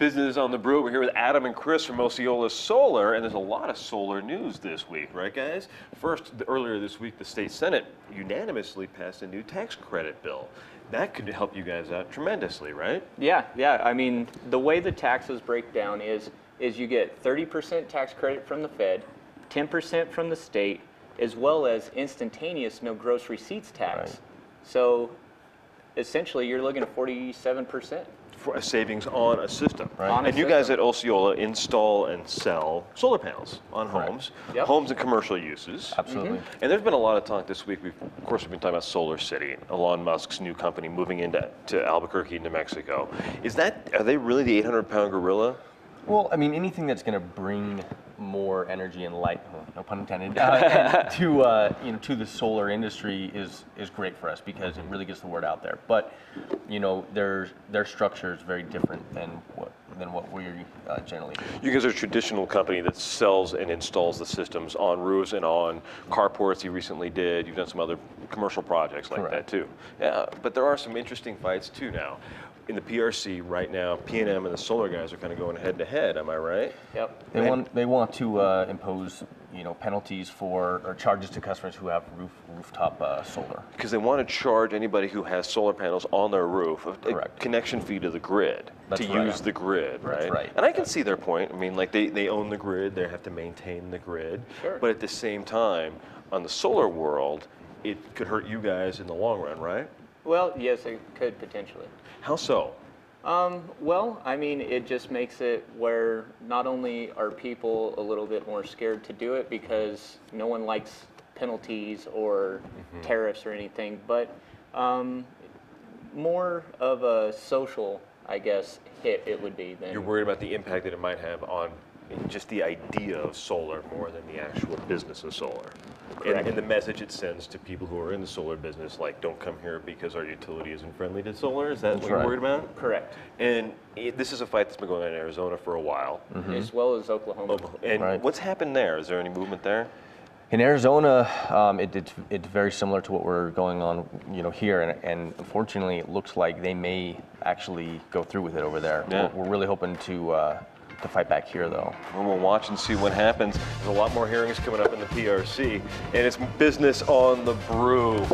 Business on the Brew. We're here with Adam and Chris from Osceola Solar, and there's a lot of solar news this week, right, guys? First, earlier this week, the state Senate unanimously passed a new tax credit bill. That could help you guys out tremendously, right? Yeah. I mean, the way the taxes break down is you get 30% tax credit from the Fed, 10% from the state, as well as instantaneous no gross receipts tax. Right. So essentially, you're looking at 47%. For a savings on a system. Right. And you guys at Osceola install and sell solar panels on Correct. homes, Yep. homes and commercial uses. Absolutely. And there's been a lot of talk this week. Of course, we've been talking about Solar City, Elon Musk's new company moving into Albuquerque, New Mexico. Are they really the 800-pound gorilla? Well, I mean, anything that's going to bring more energy and light, no pun intended, to the solar industry is great for us because it really gets the word out there. But their structure is very different than what we generally do. You guys are a traditional company that sells and installs the systems on roofs and on carports. You recently did. You've done some other commercial projects like Correct. that too. Yeah, but there are some interesting fights too now. In the PRC right now, P&M and the solar guys are kind of going head to head. Am I right? Yep. They want to impose penalties or charges to customers who have rooftop solar. Because they want to charge anybody who has solar panels on their roof a Correct. connection fee to the grid That's to right. use the grid, right? That's right. And I can see their point. I mean, like they own the grid, they have to maintain the grid. Sure. But at the same time, on the solar world, it could hurt you guys in the long run, right? Well, yes, it could potentially. How so? Well, I mean, it just makes it where not only are people a little bit more scared to do it because no one likes penalties or tariffs or anything, but more of a social, I guess, hit it would be than. You're worried about the impact that it might have on just the idea of solar more than the actual business of solar. And the message it sends to people who are in the solar business, like, don't come here because our utility isn't friendly to solar. Is that what you're worried about? Correct. And this is a fight that's been going on in Arizona for a while. As well as Oklahoma. And what's happened there? Is there any movement there? In Arizona, it's very similar to what we're going on, here, and unfortunately, it looks like they may actually go through with it over there. Yeah. We're really hoping to fight back here, though. Well, we'll watch and see what happens. There's a lot more hearings coming up in the PRC, and it's business on the Brew.